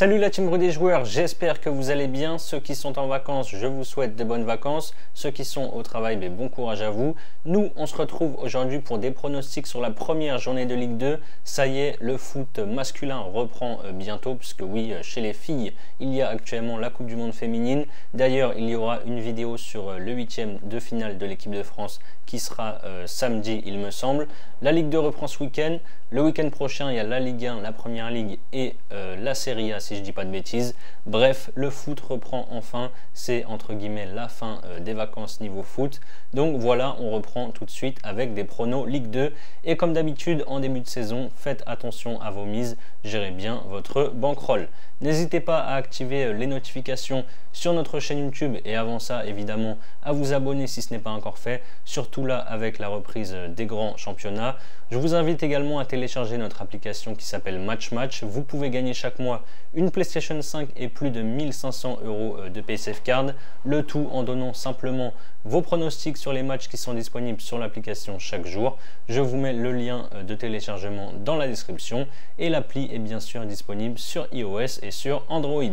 Salut la team des joueurs, j'espère que vous allez bien. Ceux qui sont en vacances, je vous souhaite de bonnes vacances. Ceux qui sont au travail, bon courage à vous. Nous, on se retrouve aujourd'hui pour des pronostics sur la première journée de Ligue 2. Ça y est, le foot masculin reprend bientôt, puisque oui, chez les filles, il y a actuellement la Coupe du Monde féminine. D'ailleurs, il y aura une vidéo sur le 8e de finale de l'équipe de France qui sera samedi, il me semble. La Ligue 2 reprend ce week-end. Le week-end prochain, il y a la Ligue 1, la Première Ligue et la Serie A, si je dis pas de bêtises. Bref, le foot reprend enfin. C'est entre guillemets la fin des vacances niveau foot. Donc voilà, on reprend tout de suite avec des pronos Ligue 2. Et comme d'habitude, en début de saison, faites attention à vos mises. Gérez bien votre bankroll. N'hésitez pas à activer les notifications sur notre chaîne YouTube et avant ça, évidemment, à vous abonner si ce n'est pas encore fait. Surtout là, avec la reprise des grands championnats. Je vous invite également à télécharger notre application qui s'appelle Match Match. Vous pouvez gagner chaque mois une PlayStation 5 et plus de 1500 € de PaySafe Card. Le tout en donnant simplement vos pronostics sur les matchs qui sont disponibles sur l'application chaque jour. Je vous mets le lien de téléchargement dans la description et l'appli est bien sûr disponible sur iOS et sur Android.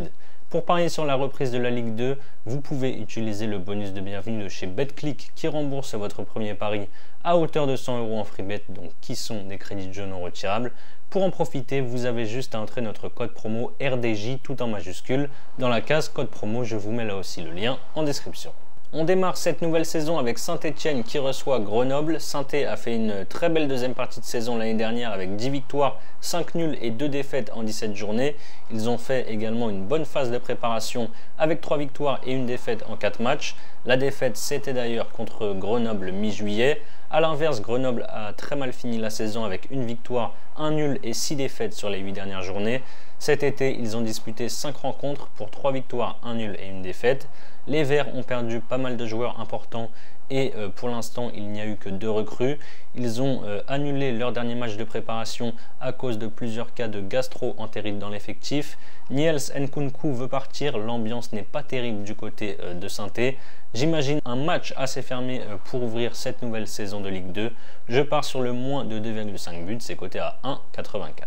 Pour parier sur la reprise de la Ligue 2, vous pouvez utiliser le bonus de bienvenue de chez BetClick qui rembourse votre premier pari à hauteur de 100 € en freebet, donc qui sont des crédits de jeu non retirables. Pour en profiter, vous avez juste à entrer notre code promo RDJ tout en majuscule dans la case code promo. Je vous mets là aussi le lien en description. On démarre cette nouvelle saison avec Saint-Etienne qui reçoit Grenoble. Saint-Etienne a fait une très belle deuxième partie de saison l'année dernière avec 10 victoires, 5 nuls et 2 défaites en 17 journées. Ils ont fait également une bonne phase de préparation avec 3 victoires et une défaite en 4 matchs. La défaite, c'était d'ailleurs contre Grenoble mi-juillet. A l'inverse, Grenoble a très mal fini la saison avec une victoire, un nul et 6 défaites sur les 8 dernières journées. Cet été, ils ont disputé 5 rencontres pour 3 victoires, un nul et une défaite. Les Verts ont perdu pas mal de joueurs importants et pour l'instant, il n'y a eu que 2 recrues. Ils ont annulé leur dernier match de préparation à cause de plusieurs cas de gastro-entérite dans l'effectif. Niels Nkunku veut partir, l'ambiance n'est pas terrible du côté de Saint-Etienne. J'imagine un match assez fermé pour ouvrir cette nouvelle saison de Ligue 2. Je pars sur le moins de 2,5 buts, c'est coté à 1,84.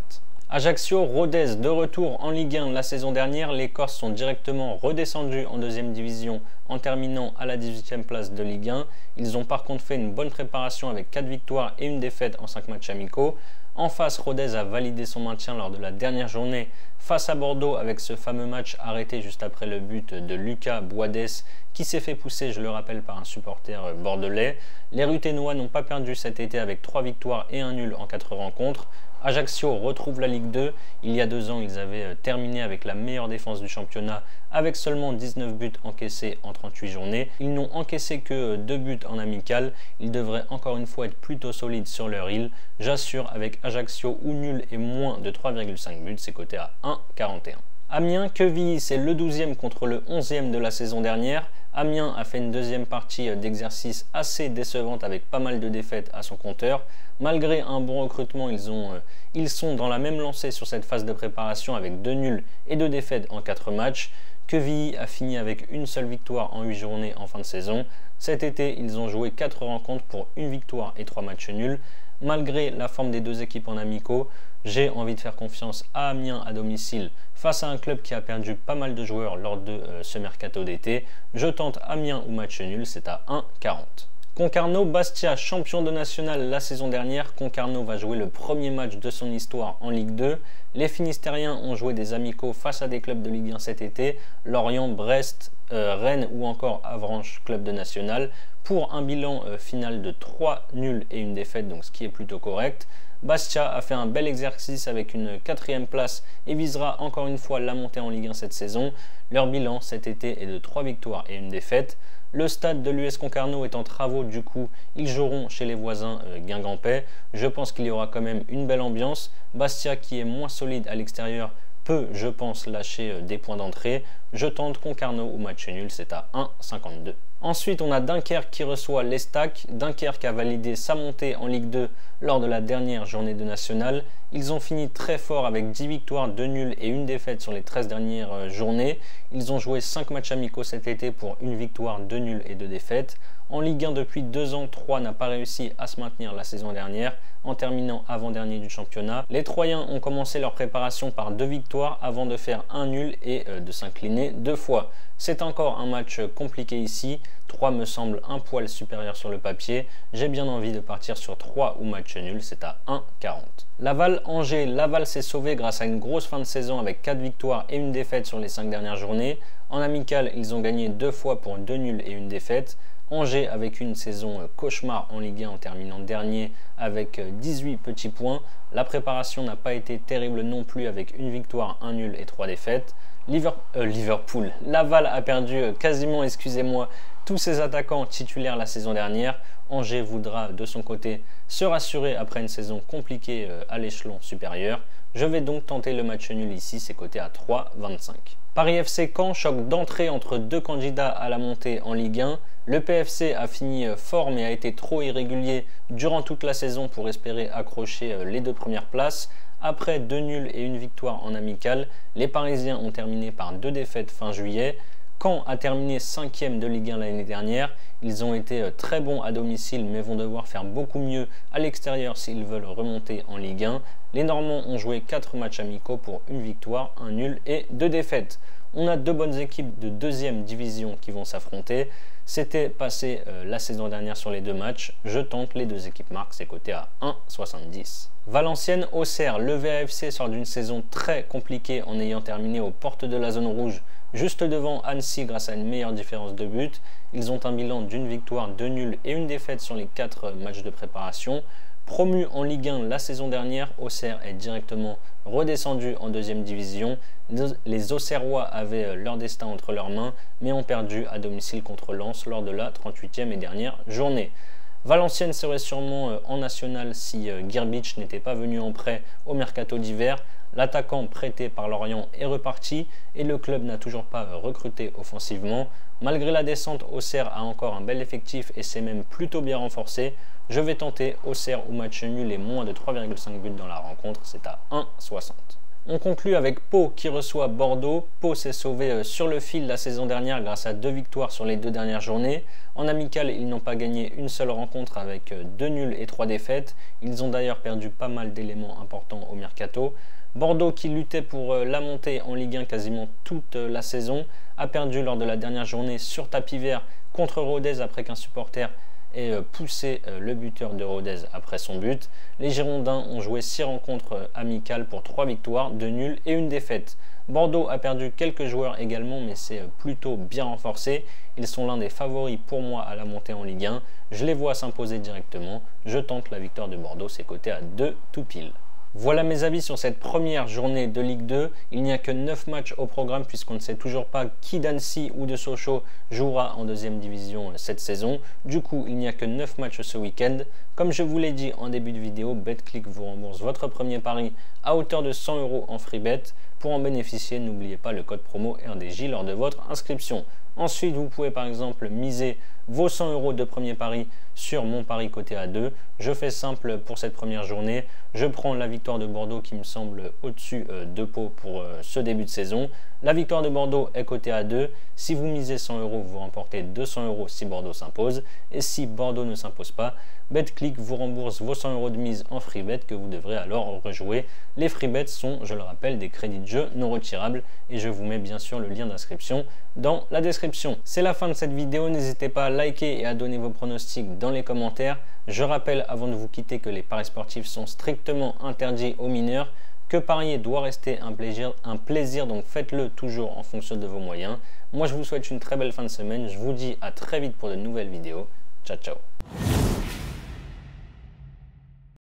Ajaccio, Rodez de retour en Ligue 1 la saison dernière. Les Corses sont directement redescendus en deuxième division en terminant à la 18e place de Ligue 1. Ils ont par contre fait une bonne préparation avec 4 victoires et une défaite en 5 matchs amicaux. En face, Rodez a validé son maintien lors de la dernière journée face à Bordeaux avec ce fameux match arrêté juste après le but de Lucas Boades qui s'est fait pousser, je le rappelle, par un supporter bordelais. Les Ruténois n'ont pas perdu cet été avec 3 victoires et un nul en 4 rencontres. Ajaccio retrouve la Ligue 2. Il y a 2 ans, ils avaient terminé avec la meilleure défense du championnat avec seulement 19 buts encaissés en 38 journées. Ils n'ont encaissé que 2 buts en amical. Ils devraient encore une fois être plutôt solides sur leur île. J'assure avec Ajaccio ou nul et moins de 3,5 buts, c'est coté à 1,41. Amiens, Quevilly, c'est le 12e contre le 11e de la saison dernière. Amiens a fait une deuxième partie d'exercice assez décevante avec pas mal de défaites à son compteur. Malgré un bon recrutement, ils sont dans la même lancée sur cette phase de préparation avec 2 nuls et 2 défaites en 4 matchs. Quevilly a fini avec une seule victoire en 8 journées en fin de saison. Cet été, ils ont joué 4 rencontres pour une victoire et 3 matchs nuls. Malgré la forme des 2 équipes en amicaux, j'ai envie de faire confiance à Amiens à domicile face à un club qui a perdu pas mal de joueurs lors de ce mercato d'été. Je tente Amiens ou match nul, c'est à 1,40. Concarneau-Bastia, champion de national la saison dernière. Concarneau va jouer le premier match de son histoire en Ligue 2. Les Finistériens ont joué des amicaux face à des clubs de Ligue 1 cet été. Lorient, Brest, Rennes ou encore Avranches, club de national. Pour un bilan final de 3 nuls et une défaite, donc ce qui est plutôt correct. Bastia a fait un bel exercice avec une 4e place et visera encore une fois la montée en Ligue 1 cette saison. Leur bilan cet été est de 3 victoires et une défaite. Le stade de l'US Concarneau est en travaux, du coup ils joueront chez les voisins guingampais. Je pense qu'il y aura quand même une belle ambiance. Bastia, qui est moins solide à l'extérieur, peut, je pense, lâcher des points d'entrée. Je tente Concarneau ou match nul, c'est à 1,52. Ensuite, on a Dunkerque qui reçoit l'Estac. Dunkerque a validé sa montée en Ligue 2 lors de la dernière journée de nationale. Ils ont fini très fort avec 10 victoires, 2 nuls et une défaite sur les 13 dernières journées. Ils ont joué 5 matchs amicaux cet été pour une victoire, 2 nuls et 2 défaites. En Ligue 1 depuis 2 ans, Troyes n'a pas réussi à se maintenir la saison dernière en terminant avant-dernier du championnat. Les Troyens ont commencé leur préparation par 2 victoires avant de faire un nul et de s'incliner 2 fois. C'est encore un match compliqué ici. Troyes me semble un poil supérieur sur le papier. J'ai bien envie de partir sur 3 ou match nul, c'est à 1,40. Laval-Angers, Laval s'est sauvé grâce à une grosse fin de saison avec 4 victoires et une défaite sur les 5 dernières journées. En amical, ils ont gagné 2 fois pour 2 nuls et une défaite. Angers avec une saison cauchemar en Ligue 1 en terminant dernier avec 18 petits points. La préparation n'a pas été terrible non plus avec une victoire, un nul et 3 défaites. Liverpool, Laval a perdu quasiment, excusez-moi, tous ses attaquants titulaires la saison dernière. Angers voudra de son côté se rassurer après une saison compliquée à l'échelon supérieur. Je vais donc tenter le match nul ici, c'est coté à 3,25. Paris FC Caen, choc d'entrée entre 2 candidats à la montée en Ligue 1. Le PFC a fini fort mais a été trop irrégulier durant toute la saison pour espérer accrocher les 2 premières places. Après 2 nuls et une victoire en amical, les Parisiens ont terminé par 2 défaites fin juillet. Caen a terminé 5e de Ligue 1 l'année dernière. Ils ont été très bons à domicile mais vont devoir faire beaucoup mieux à l'extérieur s'ils veulent remonter en Ligue 1. Les Normands ont joué 4 matchs amicaux pour une victoire, un nul et 2 défaites. On a 2 bonnes équipes de 2e division qui vont s'affronter. C'était passé la saison dernière sur les 2 matchs. Je tente les 2 équipes marques, c'est coté à 1,70. Valenciennes-Auxerre, le VAFC sort d'une saison très compliquée en ayant terminé aux portes de la zone rouge, juste devant Annecy grâce à une meilleure différence de but. Ils ont un bilan d'une victoire, 2 nuls et une défaite sur les 4 matchs de préparation. Promu en Ligue 1 la saison dernière, Auxerre est directement redescendu en 2e division. Les Auxerrois avaient leur destin entre leurs mains, mais ont perdu à domicile contre Lens lors de la 38e et dernière journée. Valenciennes serait sûrement en national si Girbic n'était pas venu en prêt au mercato d'hiver. L'attaquant prêté par Lorient est reparti et le club n'a toujours pas recruté offensivement. Malgré la descente, Auxerre a encore un bel effectif et s'est même plutôt bien renforcé. Je vais tenter Auxerre au match nul et moins de 3,5 buts dans la rencontre, c'est à 1,60. On conclut avec Pau qui reçoit Bordeaux. Pau s'est sauvé sur le fil la saison dernière grâce à 2 victoires sur les 2 dernières journées. En amical, ils n'ont pas gagné une seule rencontre avec 2 nuls et 3 défaites. Ils ont d'ailleurs perdu pas mal d'éléments importants au mercato. Bordeaux, qui luttait pour la montée en Ligue 1 quasiment toute la saison, a perdu lors de la dernière journée sur tapis vert contre Rodez après qu'un supporter ait poussé le buteur de Rodez après son but. Les Girondins ont joué 6 rencontres amicales pour 3 victoires, 2 nuls et une défaite. Bordeaux a perdu quelques joueurs également, mais c'est plutôt bien renforcé. Ils sont l'un des favoris pour moi à la montée en Ligue 1. Je les vois s'imposer directement. Je tente la victoire de Bordeaux, c'est coté à 2 tout pile. Voilà mes avis sur cette première journée de Ligue 2. Il n'y a que 9 matchs au programme puisqu'on ne sait toujours pas qui d'Annecy ou de Sochaux jouera en 2e division cette saison. Du coup, il n'y a que 9 matchs ce week-end. Comme je vous l'ai dit en début de vidéo, BetClick vous rembourse votre premier pari à hauteur de 100 € en free bet. Pour en bénéficier, n'oubliez pas le code promo RDJ lors de votre inscription. Ensuite, vous pouvez par exemple miser vos 100 € de premier pari sur mon pari coté à 2. Je fais simple pour cette première journée. Je prends la victoire de Bordeaux qui me semble au-dessus de Pau pour ce début de saison. La victoire de Bordeaux est cotée à 2. Si vous misez 100 €, vous remportez 200 € si Bordeaux s'impose. Et si Bordeaux ne s'impose pas, BetClick vous rembourse vos 100 € de mise en free bet que vous devrez alors rejouer. Les free bets sont, je le rappelle, des crédits de jeu non retirables et je vous mets bien sûr le lien d'inscription dans la description. C'est la fin de cette vidéo, n'hésitez pas à liker et à donner vos pronostics dans les commentaires. Je rappelle avant de vous quitter que les paris sportifs sont strictement interdits aux mineurs, que parier doit rester un plaisir, donc faites-le toujours en fonction de vos moyens. Moi je vous souhaite une très belle fin de semaine, je vous dis à très vite pour de nouvelles vidéos. Ciao ciao.